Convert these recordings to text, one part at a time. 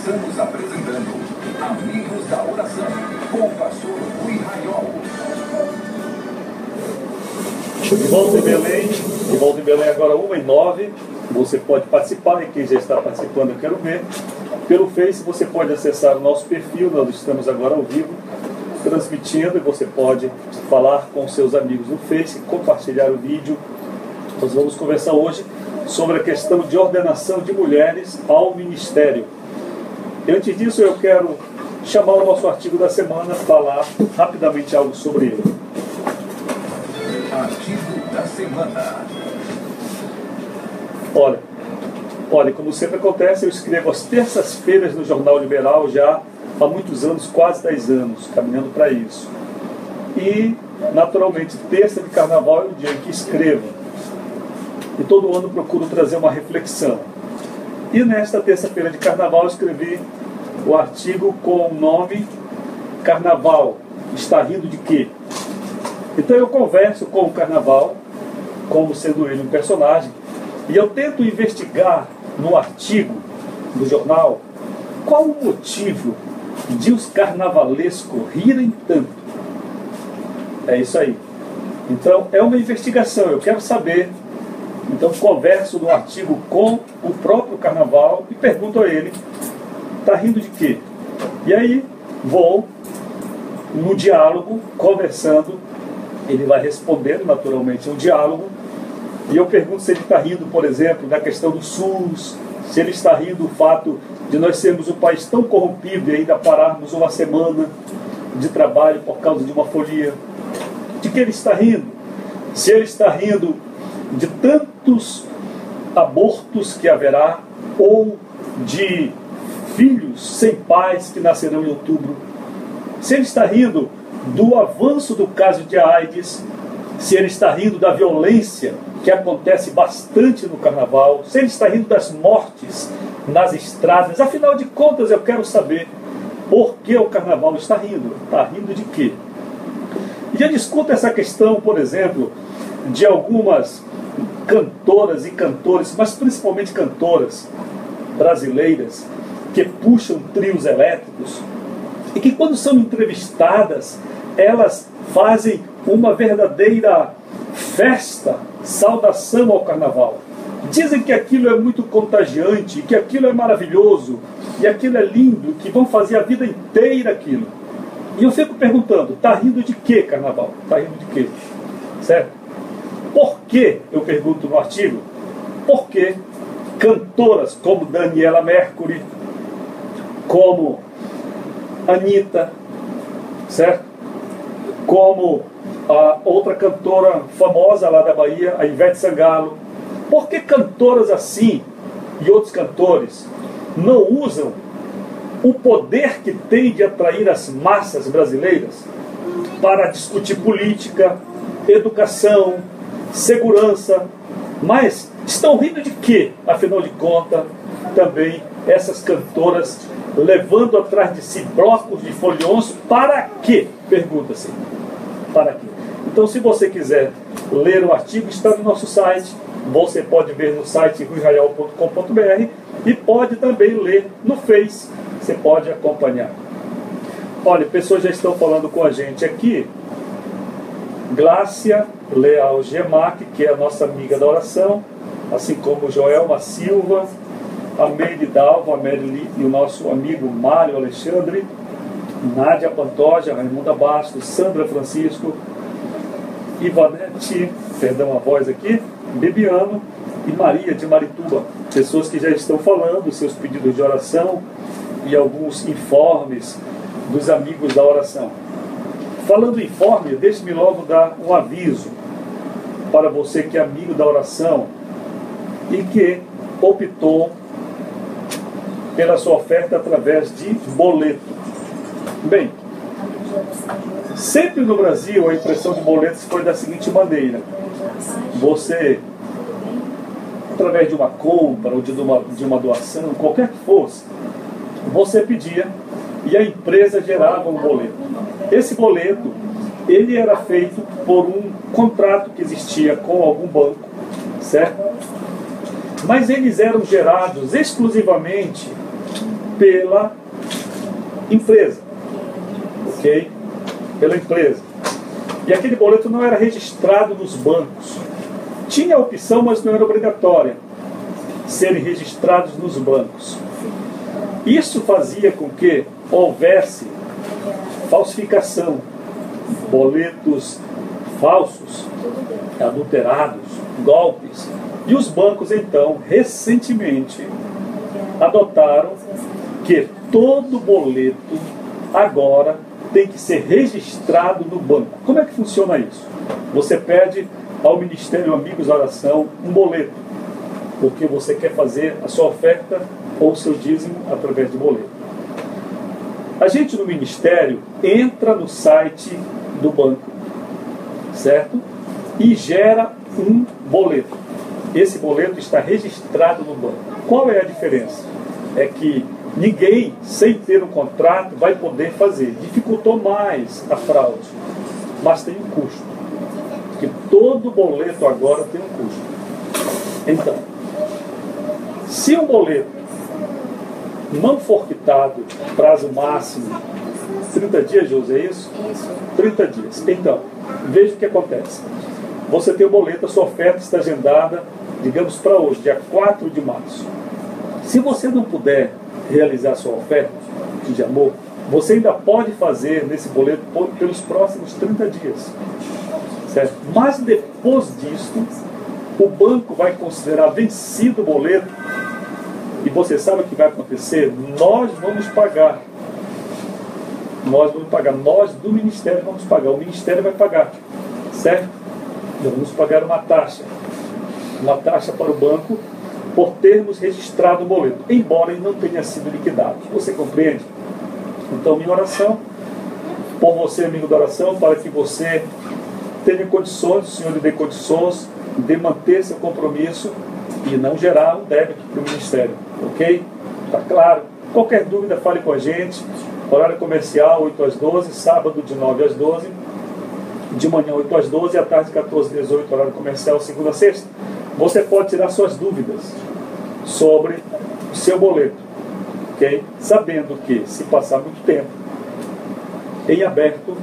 Estamos apresentando Amigos da Oração, com o pastor Rui Raiol. De volta em Belém agora 1h09. Você pode participar, e quem já está participando eu quero ver. Pelo Face você pode acessar o nosso perfil, nós estamos agora ao vivo, transmitindo, e você pode falar com seus amigos no Face, compartilhar o vídeo. Nós vamos conversar hoje sobre a questão de ordenação de mulheres ao ministério. E antes disso eu quero chamar o nosso artigo da semana, falar rapidamente algo sobre ele. Artigo da semana. Olha, como sempre acontece, eu escrevo às terças-feiras no Jornal Liberal já há muitos anos, quase 10 anos, caminhando para isso. E, naturalmente, terça de carnaval é o dia em que escrevo. E todo ano procuro trazer uma reflexão. E nesta terça-feira de carnaval escrevi o artigo com o nome Carnaval, está rindo de quê? Então eu converso com o carnaval, como sendo ele um personagem, e eu tento investigar no artigo do jornal qual o motivo de os carnavalescos rirem tanto. É isso aí. Então é uma investigação, eu quero saber. Então converso no artigo com o próprio carnaval e pergunto a ele, está rindo de quê? E aí vou no diálogo, conversando, ele vai respondendo naturalmente um diálogo, e eu pergunto se ele está rindo, por exemplo, da questão do SUS, se ele está rindo do fato de nós sermos um país tão corrompido e ainda pararmos uma semana de trabalho por causa de uma folia. De que ele está rindo? Se ele está rindo de tantos abortos que haverá, ou de filhos sem pais que nascerão em outubro. Se ele está rindo do avanço do caso de AIDS, se ele está rindo da violência que acontece bastante no carnaval, se ele está rindo das mortes nas estradas. Afinal de contas, eu quero saber por que o carnaval está rindo. Está rindo de quê? E eu discuto essa questão, por exemplo, de algumas cantoras e cantores, mas principalmente cantoras brasileiras, que puxam trios elétricos e que, quando são entrevistadas, elas fazem uma verdadeira festa, saudação ao carnaval. Dizem que aquilo é muito contagiante, que aquilo é maravilhoso, e aquilo é lindo, que vão fazer a vida inteira aquilo. E eu fico perguntando, está rindo de quê, carnaval? Está rindo de quê? Certo? Por que, eu pergunto no artigo, por que cantoras como Daniela Mercury, como Anitta, certo? Como a outra cantora famosa lá da Bahia, a Ivete Sangalo, por que cantoras assim e outros cantores não usam o poder que tem de atrair as massas brasileiras para discutir política, educação, segurança? Mas estão rindo de quê, afinal de contas, também essas cantoras levando atrás de si blocos de foliões? Para quê? Pergunta-se. Para quê? Então, se você quiser ler o artigo, está no nosso site. Você pode ver no site ruiraiol.com.br e pode também ler no Face. Você pode acompanhar. Olha, pessoas já estão falando com a gente aqui. Glácia Leal Gemac, que é a nossa amiga da oração, assim como Joelma Silva, a Meire Dalva, a Merili e o nosso amigo Mário Alexandre, Nádia Pantoja, Raimunda Bastos, Sandra Francisco, Ivanete, perdão a voz aqui, Bebiano e Maria de Marituba. Pessoas que já estão falando seus pedidos de oração e alguns informes dos amigos da oração. Falando em informe, deixe-me logo dar um aviso para você que é amigo da oração e que optou pela sua oferta através de boleto. Bem, sempre no Brasil a impressão de boletos foi da seguinte maneira: você, através de uma compra ou de uma doação, qualquer que fosse, você pedia e a empresa gerava um boleto. Esse boleto, ele era feito por um contrato que existia com algum banco, certo? Mas eles eram gerados exclusivamente pela empresa, ok? Pela empresa. E aquele boleto não era registrado nos bancos. Tinha a opção, mas não era obrigatória serem registrados nos bancos. Isso fazia com que houvesse falsificação, boletos falsos, adulterados, golpes. E os bancos, então, recentemente, adotaram que todo boleto agora tem que ser registrado no banco. Como é que funciona isso? Você pede ao Ministério Amigos da Oração um boleto, porque você quer fazer a sua oferta ou o seu dízimo através de boleto. A gente no Ministério entra no site do banco, certo? E gera um boleto. Esse boleto está registrado no banco. Qual é a diferença? É que ninguém, sem ter um contrato, vai poder fazer. Dificultou mais a fraude, mas tem um custo. Porque todo boleto agora tem um custo. Então, se um boleto não for quitado, prazo máximo, 30 dias, José, é isso? Isso. 30 dias. Então, veja o que acontece. Você tem o boleto, a sua oferta está agendada, digamos, para hoje, dia 4 de março. Se você não puder realizar a sua oferta de amor, você ainda pode fazer nesse boleto pelos próximos 30 dias. Certo? Mas depois disso, o banco vai considerar vencido o boleto. E você sabe o que vai acontecer? Nós vamos pagar. Nós vamos pagar. Nós do Ministério vamos pagar. O Ministério vai pagar. Certo? Nós vamos pagar uma taxa. Uma taxa para o banco por termos registrado o boleto, embora ele não tenha sido liquidado. Você compreende? Então, minha oração por você, amigo da oração, para que você tenha condições, o Senhor lhe dê condições de manter seu compromisso e não gerar um débito para o Ministério. Ok? Está claro? Qualquer dúvida, fale com a gente. Horário comercial, 8 às 12, sábado de 9 às 12, de manhã 8 às 12 e à tarde 14 às 18, horário comercial, segunda a sexta. Você pode tirar suas dúvidas sobre o seu boleto, ok? Sabendo que, se passar muito tempo em aberto,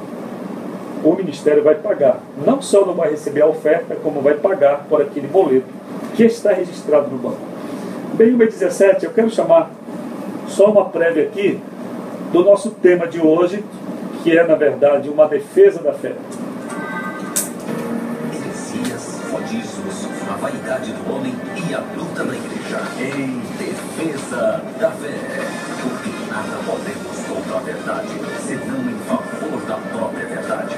o Ministério vai pagar. Não só não vai receber a oferta, como vai pagar por aquele boleto que está registrado no banco. Bem, 1h17, eu quero chamar só uma prévia aqui do nosso tema de hoje, que é, na verdade, uma defesa da fé. Heresias, modismos, a vaidade do homem e a luta da igreja em defesa da fé. Porque nada podemos contra a verdade, senão em favor da própria verdade.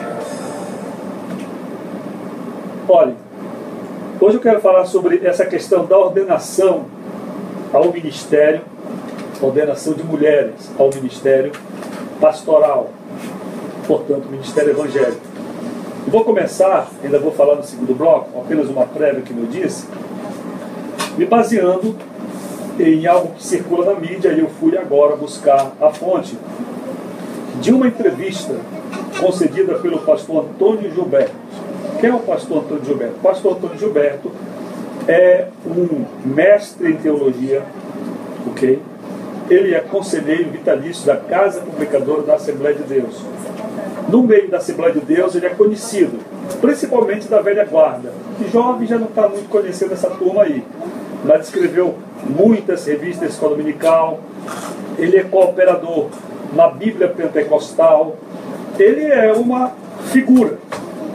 Olha, hoje eu quero falar sobre essa questão da ordenação ao ministério, ordenação de mulheres ao ministério pastoral, portanto, ministério evangélico. Eu vou começar, ainda vou falar no segundo bloco, apenas uma prévia que eu disse, me baseando em algo que circula na mídia, e eu fui agora buscar a fonte de uma entrevista concedida pelo pastor Antônio Gilberto. Quem é o pastor Antônio Gilberto? O pastor Antônio Gilberto é um mestre em teologia, ok? Ele é conselheiro vitalício da Casa Publicadora da Assembleia de Deus. No meio da Assembleia de Deus, ele é conhecido, principalmente da velha guarda. O jovem já não está muito conhecendo essa turma aí, mas escreveu muitas revistas de escola dominical. Ele é cooperador na Bíblia Pentecostal. Ele é uma figura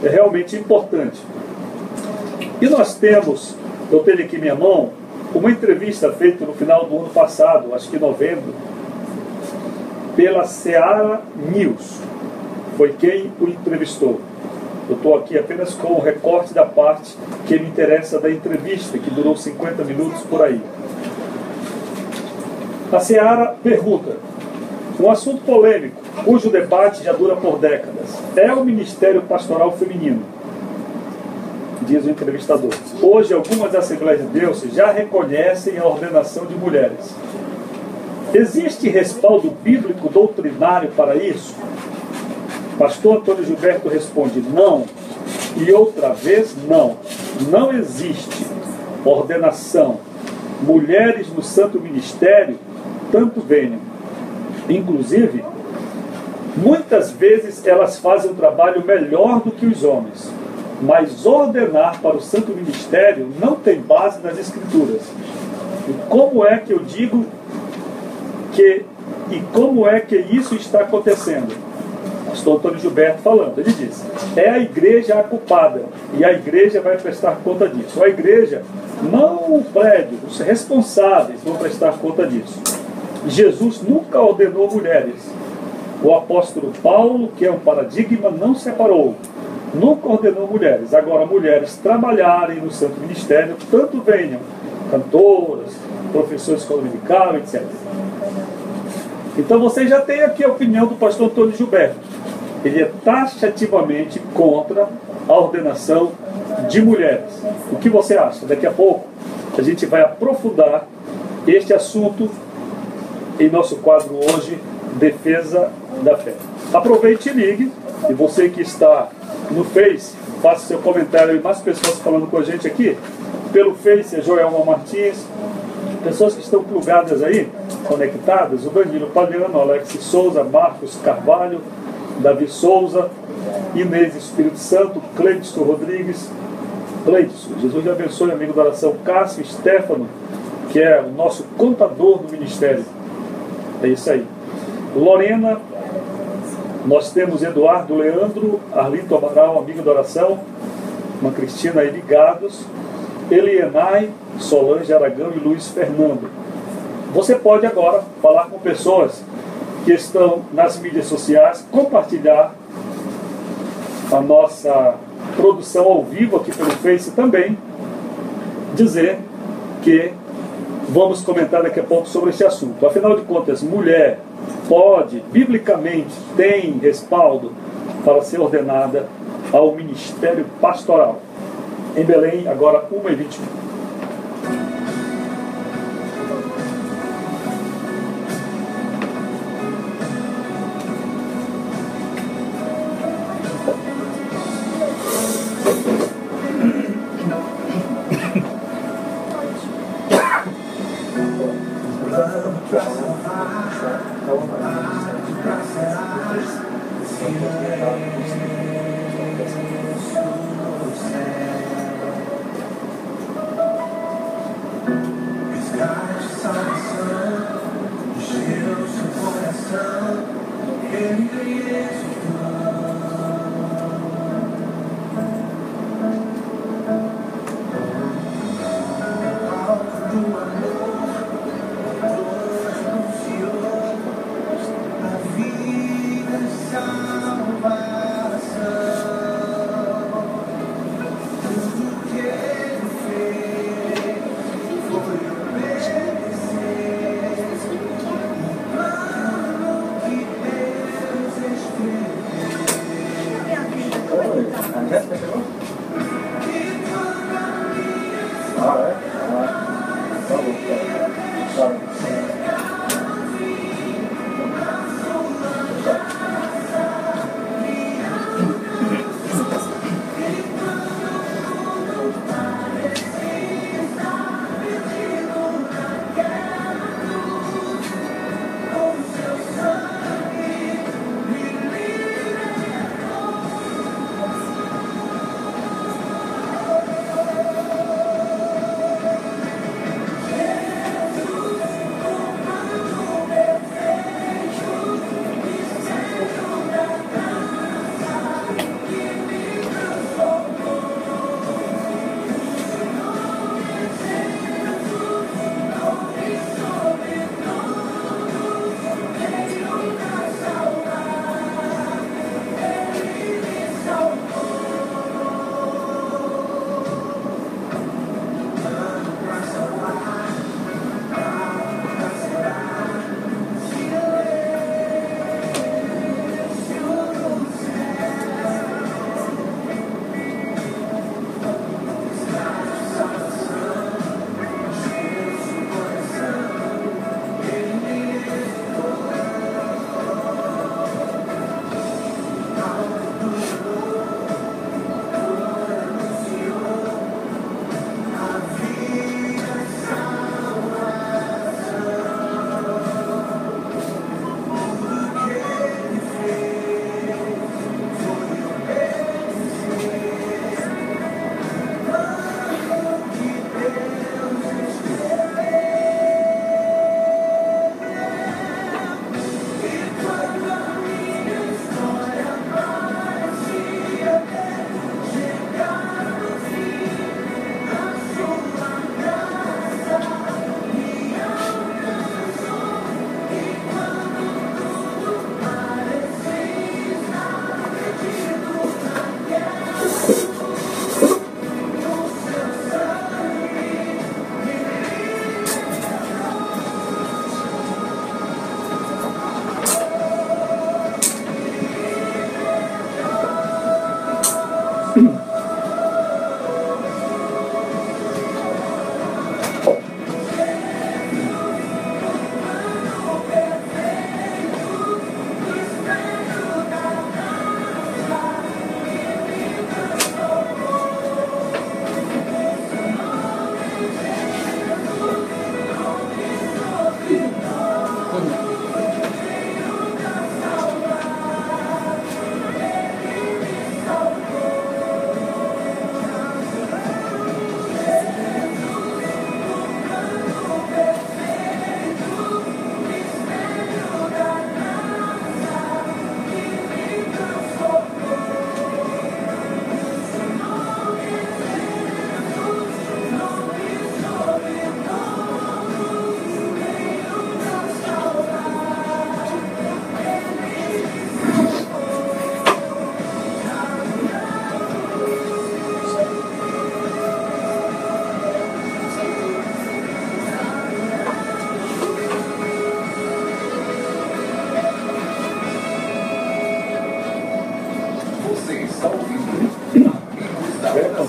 realmente importante. E nós temos, eu tenho aqui em minha mão, uma entrevista feita no final do ano passado, acho que em novembro, pela Seara News. Foi quem o entrevistou. Eu estou aqui apenas com o recorte da parte que me interessa da entrevista, que durou 50 minutos por aí. A Seara pergunta: um assunto polêmico, cujo debate já dura por décadas, é o Ministério Pastoral Feminino, diz o entrevistador. Hoje, algumas Assembleias de Deus já reconhecem a ordenação de mulheres. Existe respaldo bíblico doutrinário para isso? Pastor Antônio Gilberto responde: não. E outra vez, não. Não existe ordenação. Mulheres no santo ministério tanto venham. Inclusive, muitas vezes elas fazem um trabalho melhor do que os homens, mas ordenar para o santo ministério não tem base nas Escrituras. E como é que eu digo e como é que isso está acontecendo? Pastor Antônio Gilberto falando, ele diz: é a igreja a culpada, e a igreja vai prestar conta disso. A igreja, não o prédio, os responsáveis vão prestar conta disso. Jesus nunca ordenou mulheres. O apóstolo Paulo, que é um paradigma, não separou. Nunca ordenou mulheres. Agora, mulheres trabalharem no santo ministério, tanto venham cantoras, professores de escola dominical, etc. Então você já tem aqui a opinião do pastor Antônio Gilberto. Ele é taxativamente contra a ordenação de mulheres. O que você acha? Daqui a pouco a gente vai aprofundar este assunto em nosso quadro hoje, Defesa da Fé. Aproveite e ligue. E você que está no Face, faça seu comentário. E mais pessoas falando com a gente aqui. Pelo Face é Joelma Martins. Pessoas que estão plugadas aí, conectadas, o Danilo Padriano, Alex Souza, Marcos Carvalho, Davi Souza, Inês Espírito Santo, Cleidson Rodrigues, Cleidson, Jesus lhe abençoe, amigo da oração, Cássio Stefano, que é o nosso contador do ministério. É isso aí. Lorena, nós temos Eduardo Leandro, Arlito Amaral, amigo da oração, uma Cristina aí ligados, Elienay, Solange Aragão e Luiz Fernando. Você pode agora falar com pessoas que estão nas mídias sociais, compartilhar a nossa produção ao vivo aqui pelo Face também, dizer que vamos comentar daqui a pouco sobre esse assunto. Afinal de contas, mulher pode, biblicamente, tem respaldo para ser ordenada ao ministério pastoral. Em Belém, agora 1h21. Salvação.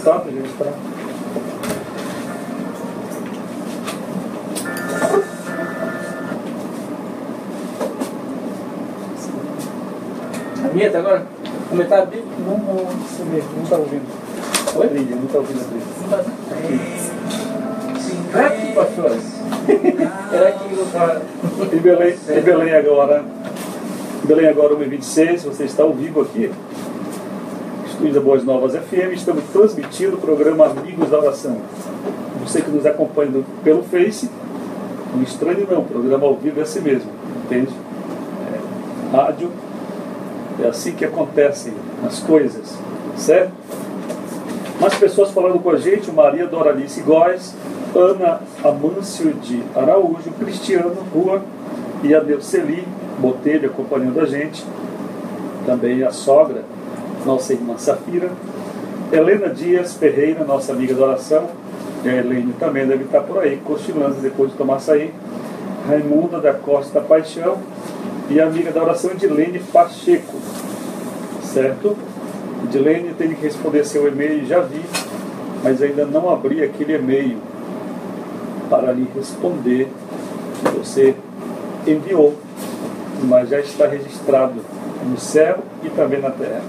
começar, para registrar. A minha até agora? Comentário dele? Não, você mesmo, não está ouvindo. Oi? A trilha, não está ouvindo a trilha. Não tá. Aqui, pastores. Era aqui no cara. Em Belém agora. Em Belém agora, 1h26, você está ao vivo aqui. Estúdio da Boas Novas FM, estamos transmitindo o programa Amigos da Oração. Você que nos acompanha pelo Face, não estranho não, o programa ao vivo é assim mesmo, entende? Rádio, é assim que acontecem as coisas, certo? Mais pessoas falando com a gente, Maria Doralice Góes, Ana Amâncio de Araújo, Cristiano Rua e a Neuceli Botelho acompanhando a gente, também a sogra, nossa irmã Safira, Helena Dias Ferreira, nossa amiga da oração, e a Helene também deve estar por aí, cochilando depois de tomar açaí, Raimunda da Costa Paixão e a amiga da oração Edilene Pacheco, certo? Edilene, tem que responder seu e-mail, já vi, mas ainda não abri aquele e-mail para lhe responder que você enviou, mas já está registrado no céu e também na terra.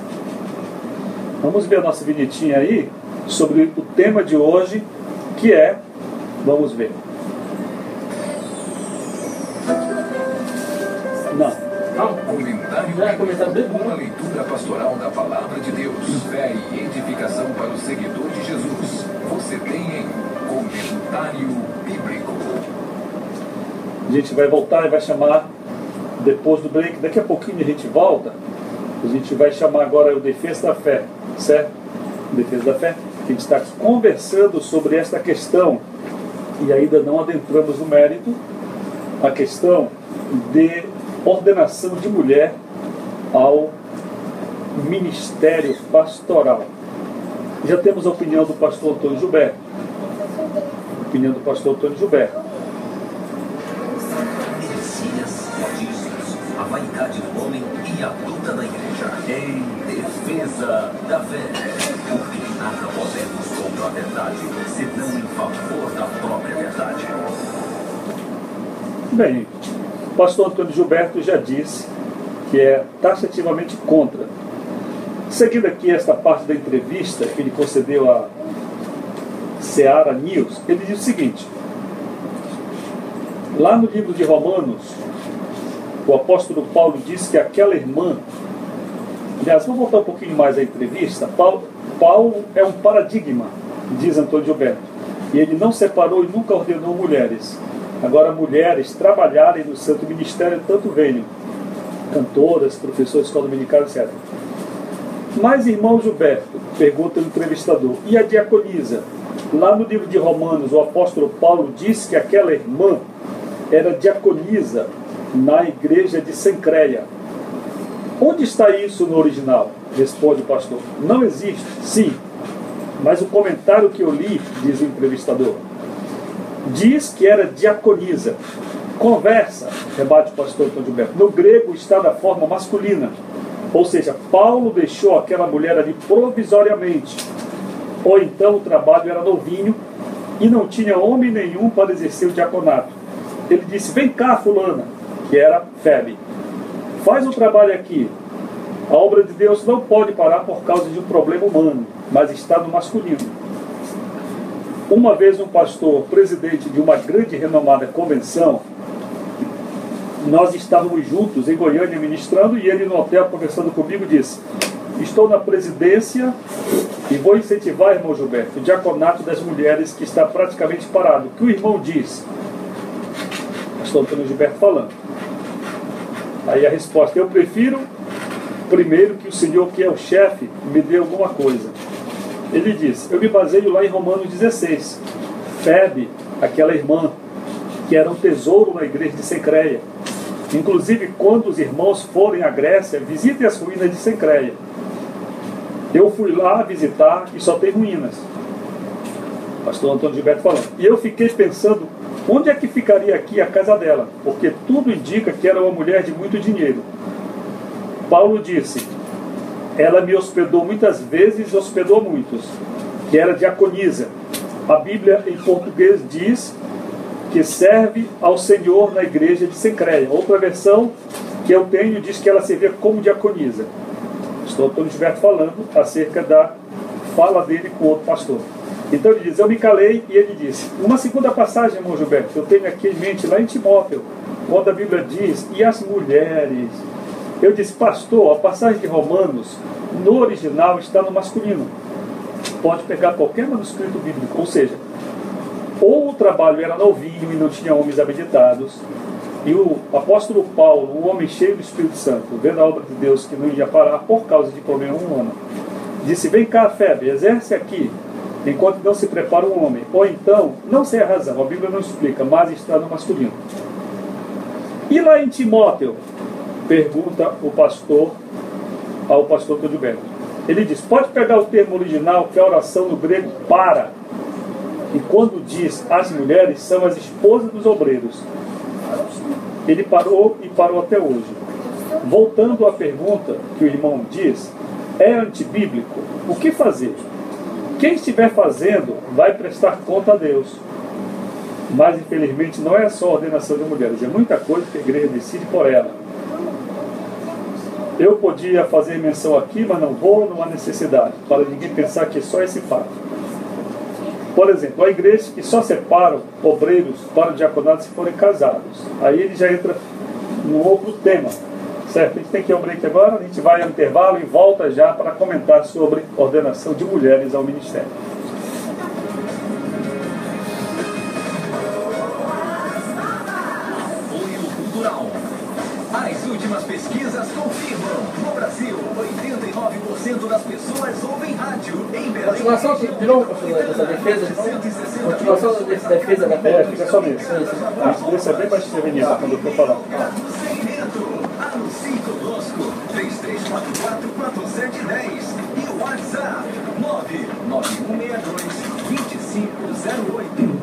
Vamos ver a nossa vinhetinha aí sobre o tema de hoje, que é, vamos ver. Não. Comentário bíblico, uma leitura pastoral da Palavra de Deus, fé e edificação para o seguidor de Jesus. Você tem em Comentário Bíblico. A gente vai voltar e vai chamar, depois do break, daqui a pouquinho a gente volta, a gente vai chamar agora o Defesa da Fé, certo? Defesa da Fé, que a gente está conversando sobre esta questão, e ainda não adentramos no mérito, a questão de ordenação de mulher ao ministério pastoral. Já temos a opinião do pastor Antônio Gilberto. Opinião do pastor Antônio Gilberto. Heresias, modismos, a vaidade do homem e a luta da igreja. Em defesa da fé. Porque nada podemos contra a verdade, senão em favor da própria verdade. Bem, o pastor Antônio Gilberto já disse que é taxativamente contra. Seguindo aqui esta parte da entrevista que ele concedeu a Seara News, ele diz o seguinte: lá no livro de Romanos, o apóstolo Paulo diz que aquela irmã, aliás, vamos voltar um pouquinho mais à entrevista. Paulo é um paradigma, diz Antônio Gilberto, e ele não separou e nunca ordenou mulheres. Agora, mulheres trabalharem no santo ministério, tanto venham, cantoras, professores de escola dominical, etc. Mas, irmão Gilberto, pergunta o entrevistador, e a diaconisa? Lá no livro de Romanos, o apóstolo Paulo diz que aquela irmã era diaconisa na igreja de Sencreia. Onde está isso no original? Responde o pastor. Não existe, sim, mas o comentário que eu li, diz o entrevistador, diz que era diaconisa. Conversa, rebate o pastor Antônio Gilberto, no grego está da forma masculina. Ou seja, Paulo deixou aquela mulher ali provisoriamente. Ou então o trabalho era novinho e não tinha homem nenhum para exercer o diaconato. Ele disse, vem cá fulana, que era Febe, faz o trabalho aqui. A obra de Deus não pode parar por causa de um problema humano, mas está no masculino. Uma vez um pastor, presidente de uma grande e renomada convenção, nós estávamos juntos em Goiânia ministrando, e ele no hotel conversando comigo disse, estou na presidência e vou incentivar, irmão Gilberto, o diaconato das mulheres que está praticamente parado. O que o irmão diz? Pastor Antônio Gilberto falando. Aí a resposta, eu prefiro primeiro que o Senhor, que é o chefe, me dê alguma coisa. Ele disse, eu me baseio lá em Romanos 16. Febe, aquela irmã, que era um tesouro na igreja de Sencreia. Inclusive, quando os irmãos forem à Grécia, visitem as ruínas de Sencreia. Eu fui lá visitar e só tem ruínas. Pastor Antônio Gilberto falando. E eu fiquei pensando, onde é que ficaria aqui a casa dela? Porque tudo indica que era uma mulher de muito dinheiro. Paulo disse, ela me hospedou muitas vezes e hospedou muitos. que era diaconisa. A Bíblia em português diz que serve ao Senhor na igreja de Sencreia. Outra versão que eu tenho diz que ela servia como diaconisa. Estou Antônio Gilberto falando acerca da fala dele com outro pastor. Então ele diz, eu me calei e ele disse, uma segunda passagem, irmão Gilberto, que eu tenho aqui em mente, lá em Timóteo, quando a Bíblia diz, e as mulheres. Eu disse, pastor, a passagem de Romanos, no original, está no masculino. Pode pegar qualquer manuscrito bíblico, ou seja, ou o trabalho era novinho e não tinha homens habilitados, e o apóstolo Paulo, um homem cheio do Espírito Santo, vendo a obra de Deus que não ia parar por causa de problema humano, disse, vem cá, Febe, exerce aqui, enquanto não se prepara um homem. Ou então, não sei a razão, a Bíblia não explica, mas está no masculino. E lá em Timóteo, pergunta o pastor ao pastor Gilberto. Ele diz, pode pegar o termo original, que é a oração no grego para. E quando diz as mulheres, são as esposas dos obreiros. Ele parou e parou até hoje. Voltando à pergunta que o irmão diz, é antibíblico? O que fazer? Quem estiver fazendo vai prestar conta a Deus. Mas infelizmente não é só a ordenação de mulheres, é muita coisa que a igreja decide por ela. Eu podia fazer menção aqui, mas não vou, não há necessidade, para ninguém pensar que é só esse fato. Por exemplo, há igrejas que só separam obreiros para o diaconato se forem casados. Aí ele já entra num outro tema, certo? A gente tem que ir ao break agora, a gente vai ao intervalo e volta já para comentar sobre ordenação de mulheres ao ministério. As últimas pesquisas confirmam. No Brasil, 89% das pessoas ouvem rádio. Em Belém, Continuação de novo, dessa defesa. Continuação dessa defesa da fé. Fica só nisso. A gente deixa bem mais prevenida quando eu for falar. Anuncie conosco. 3344-4710. E o WhatsApp 99162-2508.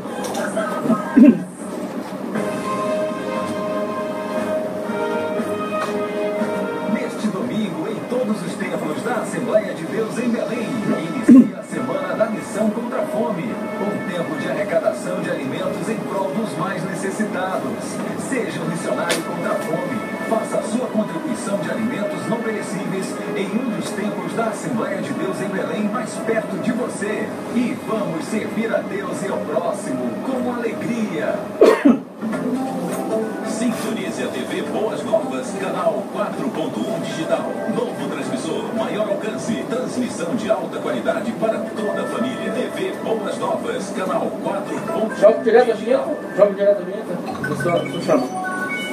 Da Assembleia de Deus em Belém, inicia a Semana da Missão contra a Fome, um tempo de arrecadação de alimentos em prol dos mais necessitados. Seja um missionário contra a fome, faça a sua contribuição de alimentos não perecíveis em um dos templos da Assembleia de Deus em Belém, mais perto de você. E vamos servir a Deus e ao próximo com alegria. Sintonize a TV Boas Novas, canal 4.1 digital. Novo transmissor, maior alcance, transmissão de alta qualidade para toda a família. TV Boas Novas, canal 4.1 Joga direto a vinheta? Joga direto a vinheta? Deixa eu chamar.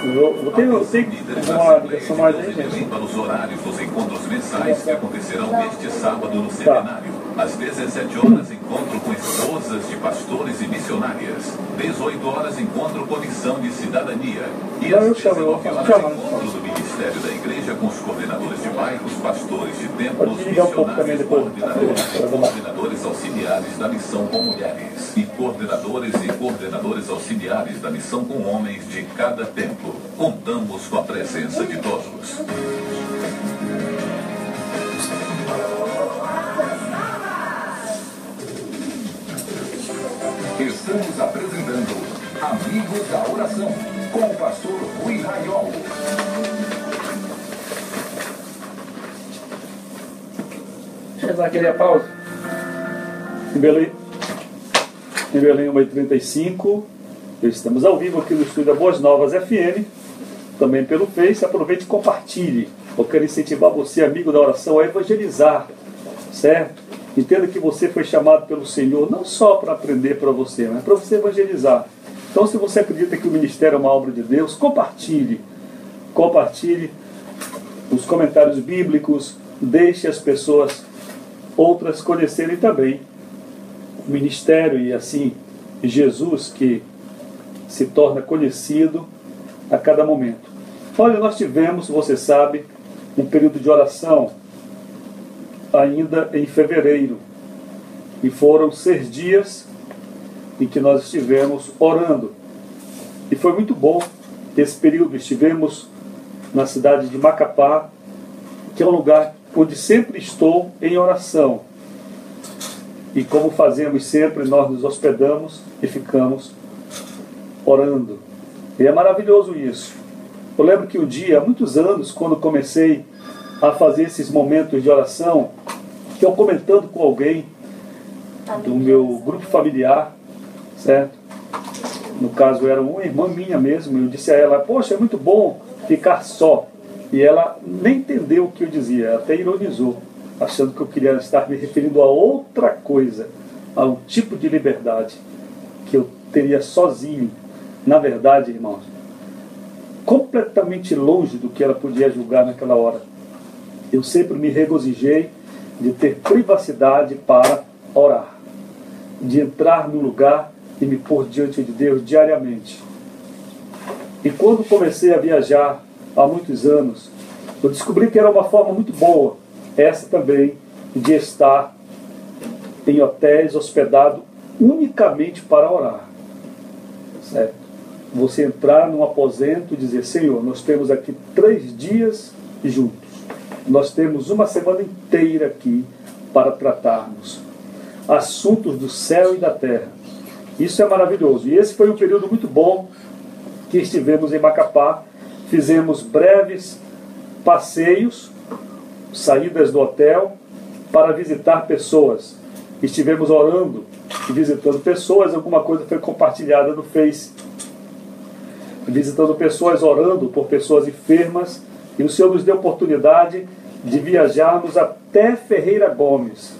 Eu tenho uma ligação mais aí, gente. Para os horários dos encontros mensais que acontecerão neste sábado no seminário. Às 17 horas, encontro com esposas de pastores e missionárias. 18 horas, encontro com missão de cidadania. E às 19 horas, encontro do Ministério da Igreja com os coordenadores de bairros, pastores de templos, missionários, coordenadores auxiliares da missão com mulheres e coordenadores auxiliares da missão com homens de cada templo. Contamos com a presença de todos. Estamos apresentando Amigos da Oração, com o pastor Rui Raiol. Deixa eu dar aquele pausa. Em Belém 1h35, estamos ao vivo aqui no estúdio da Boas Novas FM, também pelo Face. Aproveite e compartilhe. Eu quero incentivar você, amigo da oração, a evangelizar, certo? Entenda que você foi chamado pelo Senhor não só para aprender para você, mas para você evangelizar. Então, se você acredita que o ministério é uma obra de Deus, compartilhe. Compartilhe os comentários bíblicos, deixe as pessoas, outras, conhecerem também o ministério e assim Jesus, que se torna conhecido a cada momento. Olha, nós tivemos, você sabe, um período de oração ainda em fevereiro, e foram 6 dias em que nós estivemos orando, e foi muito bom esse período. Estivemos na cidade de Macapá, que é um lugar onde sempre estou em oração, E como fazemos sempre, nós nos hospedamos e ficamos orando. E é maravilhoso isso. Eu lembro que um dia, há muitos anos, quando comecei a fazer esses momentos de oração, eu comentando com alguém do meu grupo familiar, certo? No caso era uma irmã minha mesmo, eu disse a ela, poxa, é muito bom ficar só. E ela nem entendeu o que eu dizia, ela até ironizou, achando que eu queria estar me referindo a outra coisa, a um tipo de liberdade que eu teria sozinho. Na verdade, irmãos, completamente longe do que ela podia julgar naquela hora. Eu sempre me regozijei de ter privacidade para orar, de entrar no lugar e me pôr diante de Deus diariamente. E quando comecei a viajar há muitos anos, eu descobri que era uma forma muito boa, essa também, de estar em hotéis hospedado unicamente para orar. Certo? Você entrar num aposento e dizer, Senhor, nós temos aqui 3 dias juntos. Nós temos uma semana inteira aqui para tratarmos assuntos do céu e da terra. Isso é maravilhoso. E esse foi um período muito bom que estivemos em Macapá. Fizemos breves passeios, saídas do hotel, para visitar pessoas. Estivemos orando e visitando pessoas. Alguma coisa foi compartilhada no Face. Visitando pessoas, orando por pessoas enfermas. E o Senhor nos deu a oportunidade de viajarmos até Ferreira Gomes,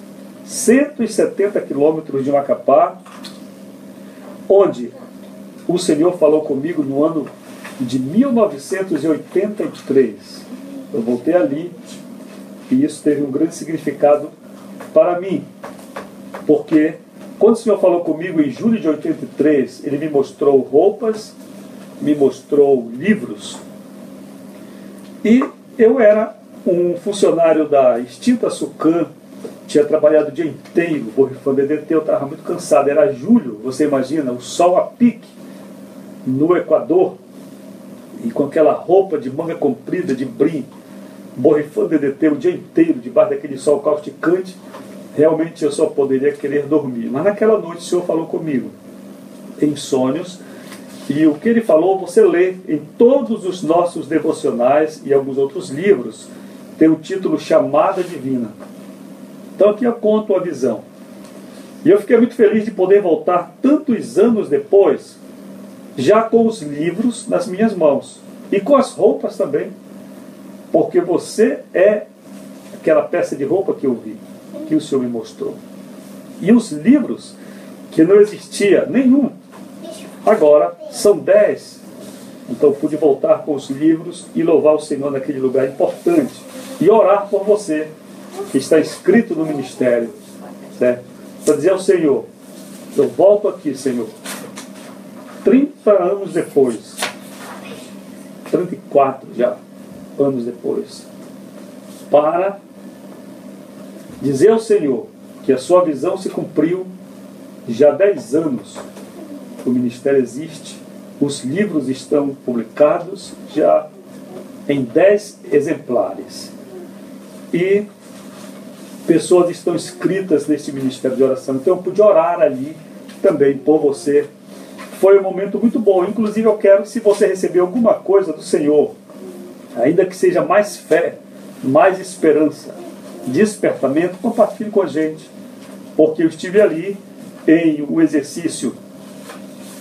170 quilômetros de Macapá, onde o Senhor falou comigo no ano de 1983. Eu voltei ali e isso teve um grande significado para mim, porque quando o Senhor falou comigo em julho de 83, Ele me mostrou roupas, me mostrou livros, e eu era um funcionário da extinta Sucan, tinha trabalhado o dia inteiro, borrifando DDT, eu estava muito cansado, era julho, você imagina, o sol a pique no Equador, e com aquela roupa de manga comprida, de brim, borrifando DDT o dia inteiro, debaixo daquele sol causticante, realmente eu só poderia querer dormir. Mas naquela noite o Senhor falou comigo, em sonhos, e o que Ele falou você lê em todos os nossos devocionais e alguns outros livros, tem o título Chamada Divina. Então aqui eu conto a visão. E eu fiquei muito feliz de poder voltar tantos anos depois, já com os livros nas minhas mãos. E com as roupas também. Porque você é aquela peça de roupa que eu vi, que o Senhor me mostrou. E os livros, que não existia nenhum, agora são 10. Então eu pude voltar com os livros e louvar o Senhor naquele lugar importante. E orar por você, que está inscrito no ministério, certo? Para dizer ao Senhor, eu volto aqui, Senhor, 30 anos depois, 34 já anos depois, para dizer ao Senhor que a sua visão se cumpriu já há 10 anos. O ministério existe, os livros estão publicados já em 10 exemplares. E pessoas estão inscritas neste ministério de oração. Então eu pude orar ali também por você. Foi um momento muito bom. Inclusive eu quero, se você receber alguma coisa do Senhor, ainda que seja mais fé, mais esperança, despertamento, compartilhe com a gente. Porque eu estive ali em um exercício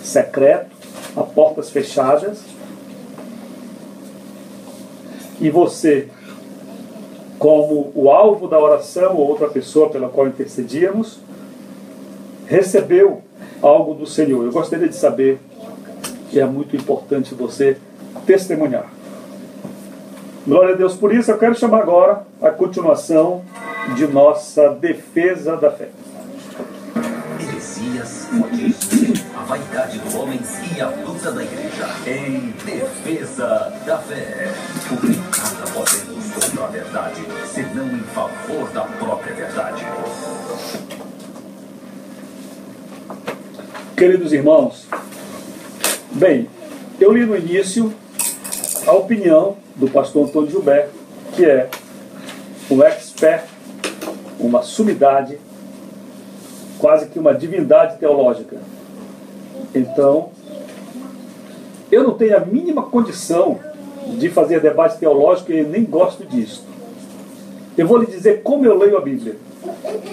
secreto, a portas fechadas, e você, como o alvo da oração ou outra pessoa pela qual intercedíamos, recebeu algo do Senhor. Eu gostaria de saber, que é muito importante você testemunhar. Glória a Deus por isso. Eu quero chamar agora a continuação de nossa defesa da fé. Heresias, modismo, a vaidade do homem e a luta da igreja. Em defesa da fé. Porque nada podemos contra a verdade, senão em favor da própria verdade. Queridos irmãos, bem, eu li no início a opinião do pastor Antônio Gilberto, que é um expert, uma sumidade quase que uma divindade teológica. Então, eu não tenho a mínima condição de fazer debate teológico e nem gosto disso. Eu vou lhe dizer como eu leio a Bíblia.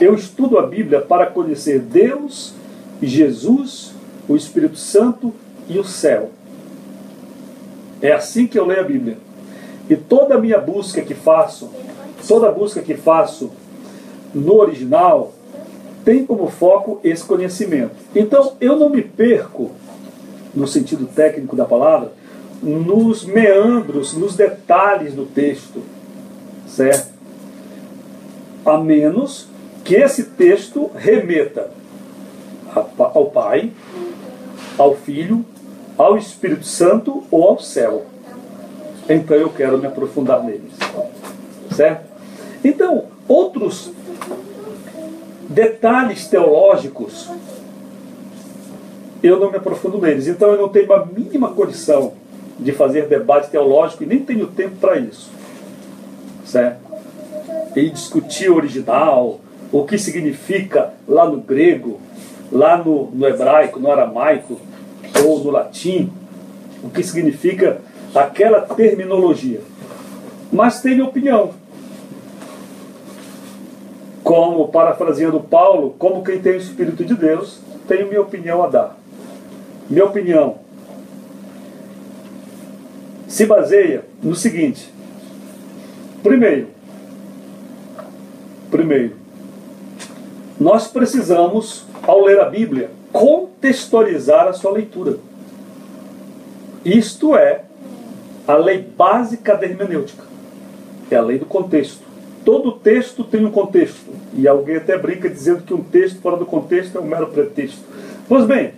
Eu estudo a Bíblia para conhecer Deus, Jesus, o Espírito Santo e o céu. É assim que eu leio a Bíblia. E toda a minha busca que faço, no original, tem como foco esse conhecimento. Então, eu não me perco, no sentido técnico da palavra, nos meandros, nos detalhes do texto, certo? A menos que esse texto remeta ao Pai, ao Filho, ao Espírito Santo ou ao céu. Então eu quero me aprofundar neles, certo? Então, outros detalhes teológicos, eu não me aprofundo neles. Então eu não tenho a mínima condição de fazer debate teológico e nem tenho tempo para isso, certo? E discutir o original, o que significa lá no grego, lá no hebraico, no aramaico ou no latim, o que significa aquela terminologia. Mas tenho opinião. Como, parafraseando Paulo, como quem tem o Espírito de Deus, tenho minha opinião a dar. Minha opinião se baseia no seguinte. Primeiro, nós precisamos, ao ler a Bíblia, contextualizar a sua leitura. Isto é a lei básica da hermenêutica. É a lei do contexto. Todo texto tem um contexto. E alguém até brinca dizendo que um texto fora do contexto é um mero pretexto. Pois bem,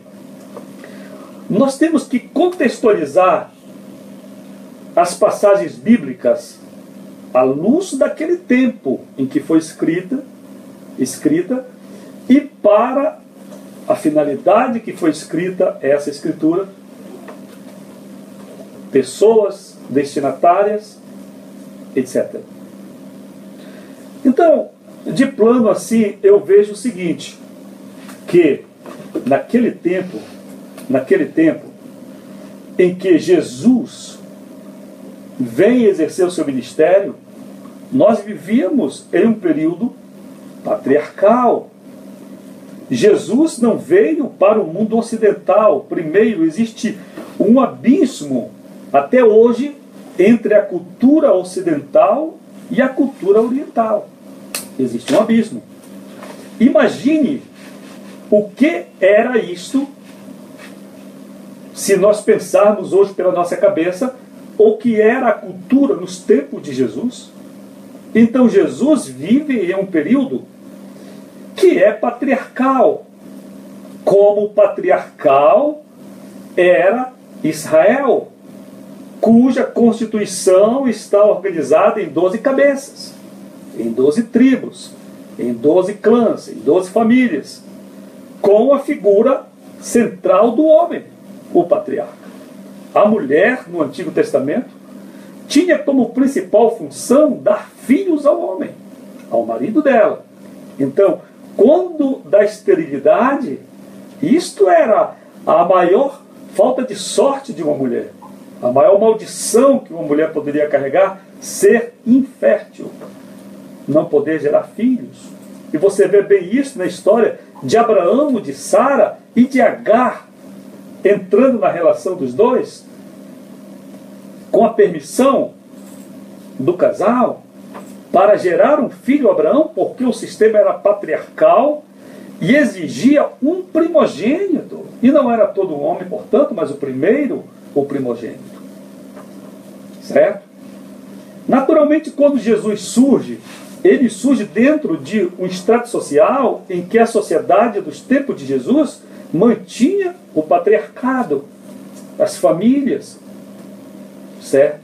nós temos que contextualizar as passagens bíblicas à luz daquele tempo em que foi escrita e para a finalidade que foi escrita essa escritura, pessoas destinatárias, etc. Então, de plano assim, eu vejo o seguinte, que naquele tempo em que Jesus vem exercer o seu ministério, nós vivíamos em um período patriarcal. Jesus não veio para o mundo ocidental. Primeiro, existe um abismo, até hoje, entre a cultura ocidental e a cultura oriental. Existe um abismo. Imagine o que era isto, se nós pensarmos hoje pela nossa cabeça, o que era a cultura nos tempos de Jesus. Então Jesus vive em um período que é patriarcal, como patriarcal era Israel, cuja constituição está organizada em 12 cabeças, em 12 tribos, em 12 clãs, em 12 famílias, com a figura central do homem, o patriarca. A mulher, no Antigo Testamento, tinha como principal função dar filhos ao homem, ao marido dela. Então, quando da esterilidade, isto era a maior falta de sorte de uma mulher, a maior maldição que uma mulher poderia carregar, ser infértil, não poder gerar filhos. E você vê bem isso na história de Abraão, de Sara e de Agar, entrando na relação dos dois, com a permissão do casal, para gerar um filho a Abraão, porque o sistema era patriarcal e exigia um primogênito. E não era todo homem, portanto, mas o primeiro, o primogênito. Certo? Naturalmente, quando Jesus surge, ele surge dentro de um estrato social em que a sociedade dos tempos de Jesus mantinha o patriarcado, as famílias. Certo?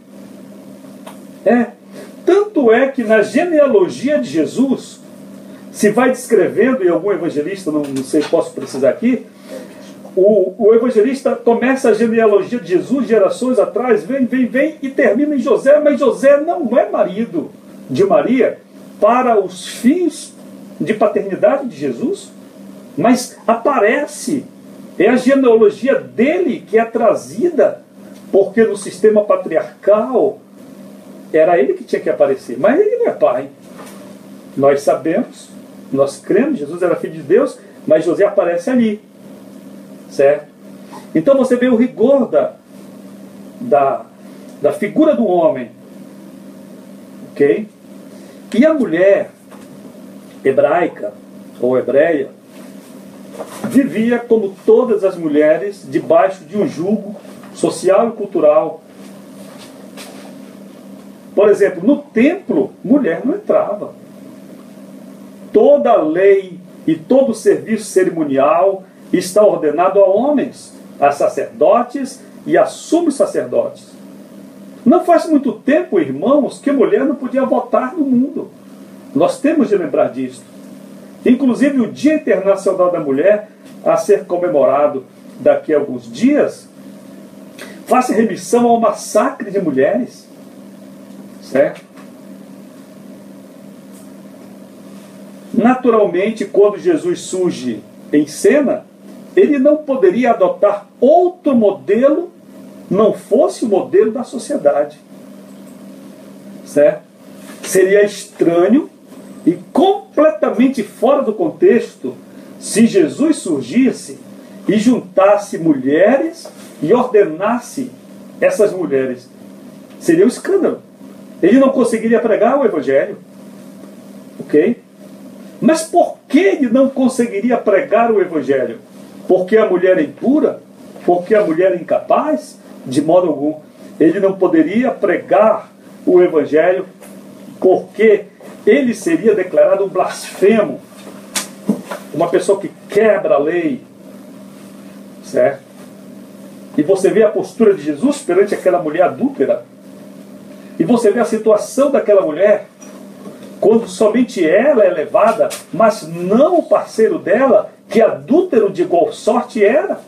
Tanto é que na genealogia de Jesus se vai descrevendo, e algum evangelista, não sei, posso precisar aqui, o evangelista começa a genealogia de Jesus gerações atrás, vem e termina em José, mas José não é marido de Maria para os fins de paternidade de Jesus. Mas aparece, é a genealogia dele que é trazida, porque no sistema patriarcal era ele que tinha que aparecer, mas ele não é pai. Nós sabemos, nós cremos, Jesus era filho de Deus, mas José aparece ali, certo? Então você vê o rigor da figura do homem, ok? E a mulher hebraica, ou hebreia, vivia como todas as mulheres, debaixo de um jugo social e cultural. Por exemplo, no templo, mulher não entrava. Toda a lei e todo o serviço cerimonial está ordenado a homens, a sacerdotes e a sumos sacerdotes. Não faz muito tempo, irmãos, que mulher não podia votar no mundo. Nós temos de lembrar disso. Inclusive o Dia Internacional da Mulher, a ser comemorado daqui a alguns dias, faz remissão ao massacre de mulheres. Certo? Naturalmente, quando Jesus surge em cena, ele não poderia adotar outro modelo, não fosse o modelo da sociedade. Certo? Seria estranho e completamente fora do contexto se Jesus surgisse e juntasse mulheres e ordenasse essas mulheres. Seria um escândalo. Ele não conseguiria pregar o Evangelho. Ok? Mas por que ele não conseguiria pregar o Evangelho? Porque a mulher é impura? Porque a mulher é incapaz? De modo algum. Ele não poderia pregar o Evangelho porque ele seria declarado um blasfemo. Uma pessoa que quebra a lei. Certo? E você vê a postura de Jesus perante aquela mulher adúltera. E você vê a situação daquela mulher, quando somente ela é levada, mas não o parceiro dela, que adúltero de igual sorte era.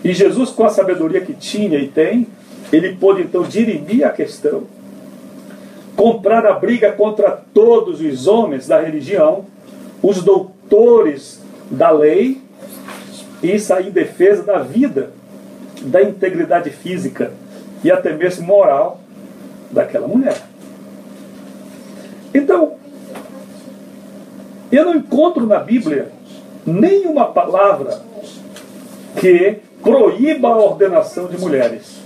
E Jesus, com a sabedoria que tinha e tem, ele pôde então dirimir a questão, comprar a briga contra todos os homens da religião, os doutores da lei, e sair em defesa da vida, da integridade física e até mesmo moral daquela mulher. Então, eu não encontro na Bíblia nenhuma palavra que proíba a ordenação de mulheres.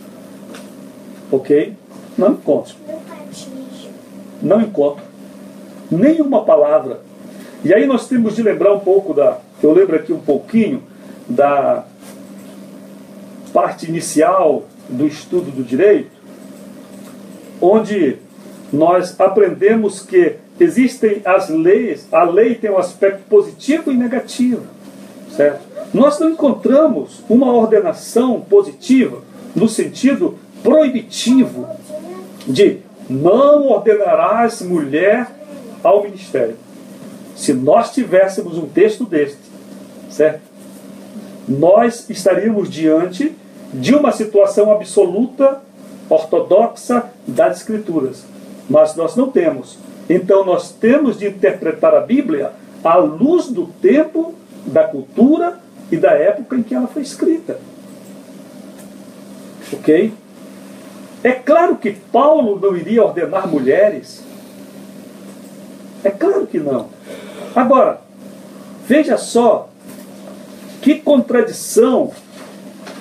Ok? Não encontro. Não encontro nenhuma palavra. E aí nós temos de lembrar um pouco eu lembro aqui um pouquinho da parte inicial do estudo do direito, onde nós aprendemos que existem as leis, a lei tem um aspecto positivo e negativo, certo? Nós não encontramos uma ordenação positiva no sentido proibitivo de não ordenarás mulher ao ministério. Se nós tivéssemos um texto deste, certo? Nós estaríamos diante de uma situação absoluta, ortodoxa das Escrituras. Mas nós não temos. Então nós temos de interpretar a Bíblia à luz do tempo, da cultura e da época em que ela foi escrita. Ok? É claro que Paulo não iria ordenar mulheres. É claro que não. Agora, veja só que contradição,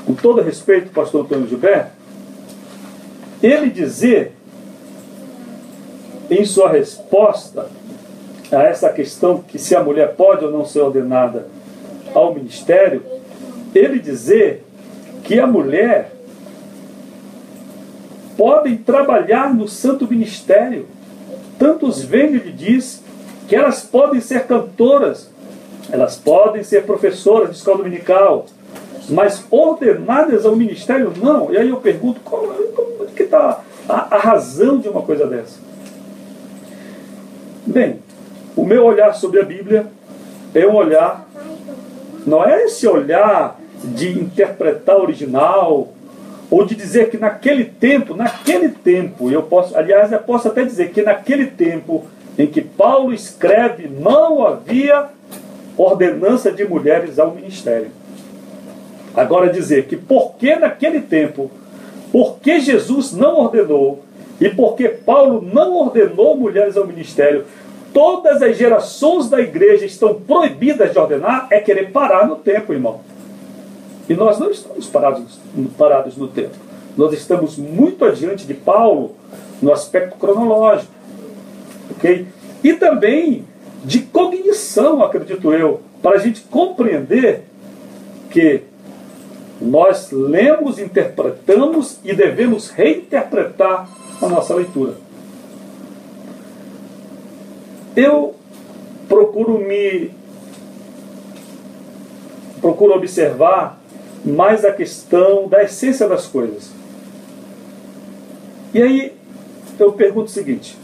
com todo respeito, pastor Antônio Gilberto, ele dizer, em sua resposta a essa questão que se a mulher pode ou não ser ordenada ao ministério, ele dizer que a mulher pode trabalhar no santo ministério. Tantos veem, ele diz, que elas podem ser cantoras, elas podem ser professoras de escola dominical, mas ordenadas ao ministério não. E aí eu pergunto, como que está a razão de uma coisa dessa? Bem, o meu olhar sobre a Bíblia é um olhar, não é esse olhar de interpretar o original, ou de dizer que naquele tempo, eu posso até dizer que naquele tempo em que Paulo escreve, não havia ordenança de mulheres ao ministério. Agora dizer que porque naquele tempo, porque Jesus não ordenou e porque Paulo não ordenou mulheres ao ministério, todas as gerações da igreja estão proibidas de ordenar, é querer parar no tempo, irmão. E nós não estamos parados no tempo. Nós estamos muito adiante de Paulo no aspecto cronológico. Okay? E também de cognição, acredito eu, para a gente compreender que nós lemos, interpretamos e devemos reinterpretar a nossa leitura. Eu procuro observar mais a questão da essência das coisas. E aí eu pergunto o seguinte: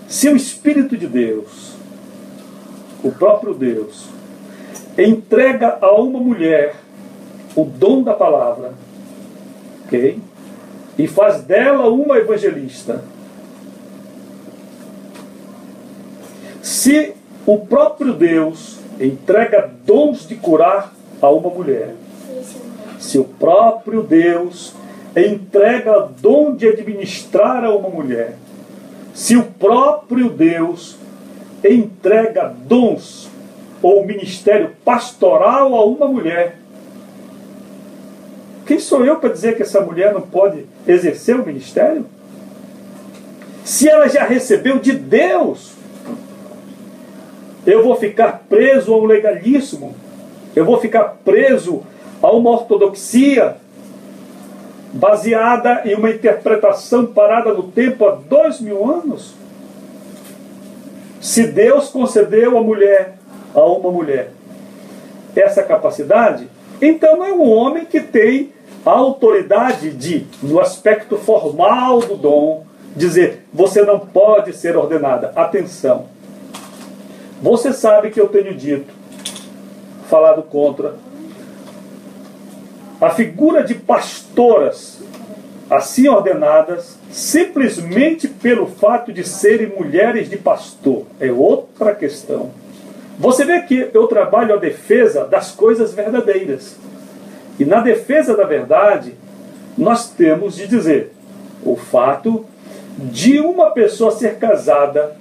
se o Espírito de Deus, o próprio Deus, entrega a uma mulher o dom da palavra, ok? E faz dela uma evangelista, se o próprio Deus entrega dons de curar a uma mulher, se o próprio Deus entrega dom de administrar a uma mulher, se o próprio Deus entrega dons ou ministério pastoral a uma mulher, quem sou eu para dizer que essa mulher não pode exercer o ministério? Se ela já recebeu de Deus, eu vou ficar preso a um legalismo, eu vou ficar preso a uma ortodoxia baseada em uma interpretação parada no tempo há 2000 anos? Se Deus concedeu a uma mulher essa capacidade, então não é um homem que tem a autoridade de, no aspecto formal do dom, dizer: você não pode ser ordenada. Atenção, você sabe que eu tenho dito, falado contra a figura de pastoras assim ordenadas simplesmente pelo fato de serem mulheres de pastor. É outra questão. Você vê que eu trabalho a defesa das coisas verdadeiras. E na defesa da verdade, nós temos de dizer o fato de uma pessoa ser casada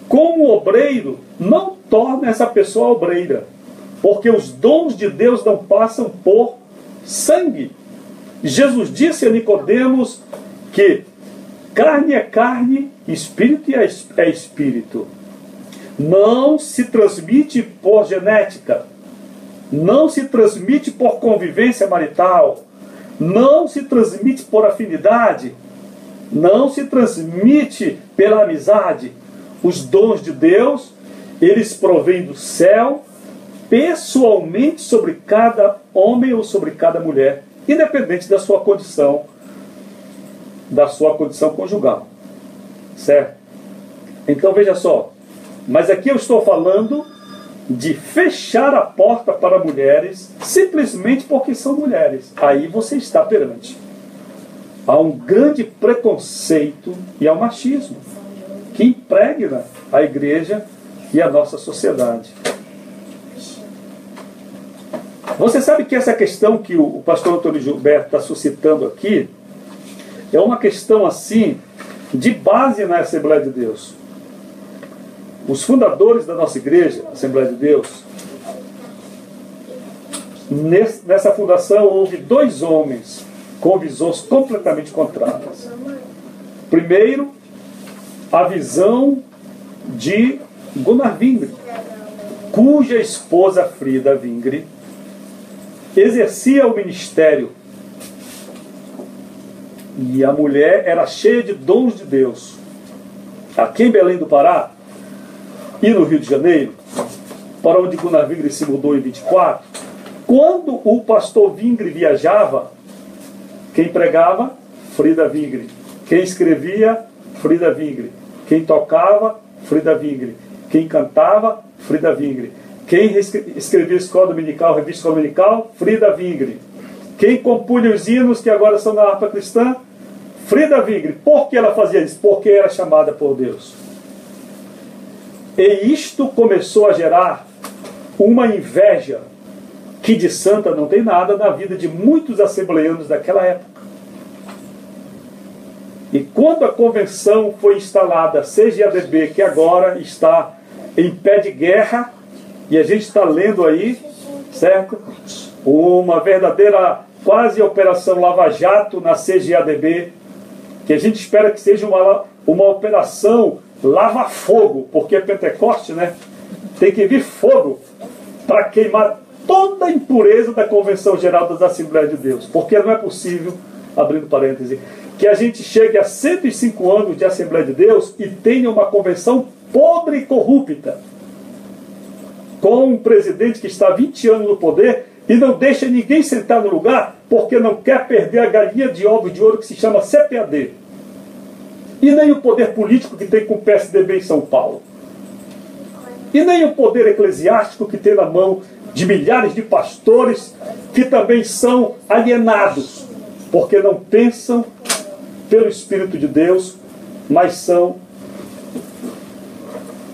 com um obreiro não torna essa pessoa obreira, porque os dons de Deus não passam por sangue. Jesus disse a Nicodemos que carne é carne, espírito é espírito. Não se transmite por genética, não se transmite por convivência marital, não se transmite por afinidade, não se transmite pela amizade. Os dons de Deus, eles provêm do céu, pessoalmente sobre cada homem ou sobre cada mulher, independente da sua condição conjugal. Certo? Então veja só, mas aqui eu estou falando de fechar a porta para mulheres simplesmente porque são mulheres. Aí você está perante a um grande preconceito e ao machismo que impregna a igreja e a nossa sociedade. Você sabe que essa questão que o pastor Antônio Gilberto está suscitando aqui é uma questão assim de base na Assembleia de Deus. Os fundadores da nossa igreja, Assembleia de Deus, nessa fundação houve 2 homens com visões completamente contrárias. Primeiro, a visão de Gunnar Vingre, cuja esposa Frida Vingre exercia o ministério. E a mulher era cheia de dons de Deus. Aqui em Belém do Pará e no Rio de Janeiro, para onde Gunnar Vingre se mudou em 24, quando o pastor Vingre viajava, quem pregava? Frida Vingre. Quem escrevia? Frida Vingre. Quem tocava? Frida Vingre. Quem cantava? Frida Vingre. Quem escrevia escola dominical, revista dominical? Frida Vingre. Quem compunha os hinos que agora são na harpa cristã? Frida Vingre. Por que ela fazia isso? Porque era chamada por Deus. E isto começou a gerar uma inveja que de santa não tem nada na vida de muitos assembleanos daquela época. E quando a convenção foi instalada, a CGADB, que agora está em pé de guerra, e a gente está lendo aí, certo? Uma verdadeira quase operação lava-jato na CGADB, que a gente espera que seja uma operação lava-fogo, porque é Pentecoste, né? Tem que vir fogo para queimar toda a impureza da Convenção Geral das Assembleias de Deus, porque não é possível, abrindo parênteses, que a gente chegue a 105 anos de Assembleia de Deus e tenha uma convenção podre e corrupta, com um presidente que está há 20 anos no poder e não deixa ninguém sentar no lugar porque não quer perder a galinha de ovos de ouro que se chama CPAD. E nem o poder político que tem com o PSDB em São Paulo. E nem o poder eclesiástico que tem na mão de milhares de pastores que também são alienados, porque não pensam pelo Espírito de Deus, mas são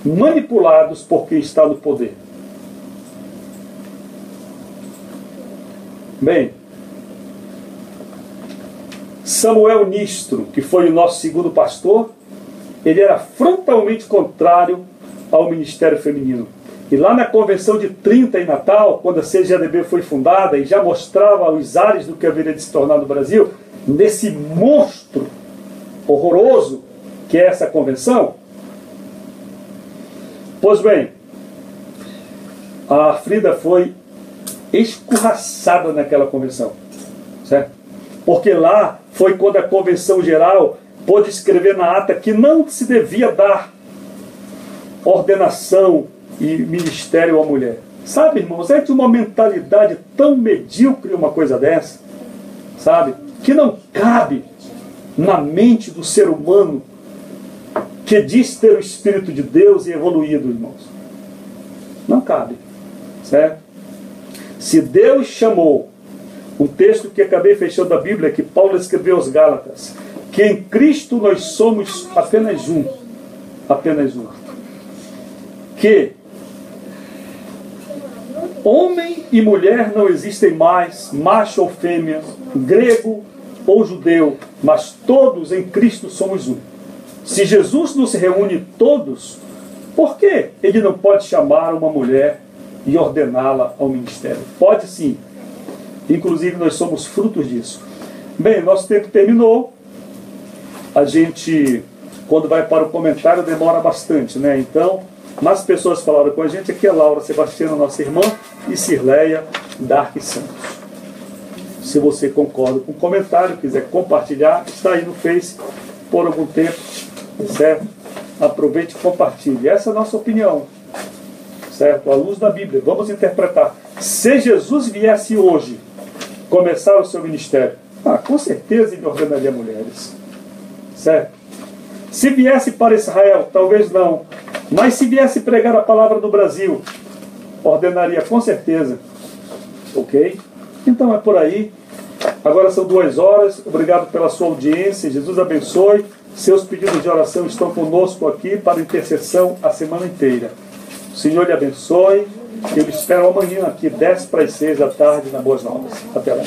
manipulados por quem está no poder. Bem, Samuel Nistro, que foi o nosso segundo pastor, ele era frontalmente contrário ao ministério feminino. E lá na Convenção de 30 em Natal, quando a CGADB foi fundada e já mostrava os ares do que haveria de se tornar no Brasil, nesse monstro horroroso que é essa convenção, pois bem, a Frida foi escorraçada naquela convenção, certo? Porque lá foi quando a Convenção Geral pôde escrever na ata que não se devia dar ordenação e ministério à mulher. Sabe, irmãos, é de uma mentalidade tão medíocre uma coisa dessa, sabe? Que não cabe na mente do ser humano que diz ter o Espírito de Deus e evoluído, irmãos. Não cabe, certo? Se Deus chamou, um texto que acabei fechando da Bíblia, que Paulo escreveu aos Gálatas, que em Cristo nós somos apenas um, que homem e mulher não existem mais, macho ou fêmea, grego ou judeu, mas todos em Cristo somos um. Se Jesus nos reúne todos, por que ele não pode chamar uma mulher e ordená-la ao ministério? Pode sim. Inclusive nós somos frutos disso. Bem, nosso tempo terminou. A gente, quando vai para o comentário, demora bastante, né? Então, mais pessoas falaram com a gente. Aqui é Laura Sebastiana, nossa irmã, e Cirleia Dark Santos. Se você concorda com o comentário, quiser compartilhar, está aí no Face por algum tempo, certo? Aproveite e compartilhe. Essa é a nossa opinião, certo? À luz da Bíblia. Vamos interpretar. Se Jesus viesse hoje começar o seu ministério, com certeza ele ordenaria mulheres, certo? Se viesse para Israel, talvez não, mas se viesse pregar a palavra no Brasil, ordenaria com certeza, ok? Então é por aí. Agora são 2 horas. Obrigado pela sua audiência. Jesus abençoe. Seus pedidos de oração estão conosco aqui para intercessão a semana inteira. O Senhor lhe abençoe. Eu lhe espero amanhã aqui, 10 para as 6 da tarde, na Boas Novas. Até lá.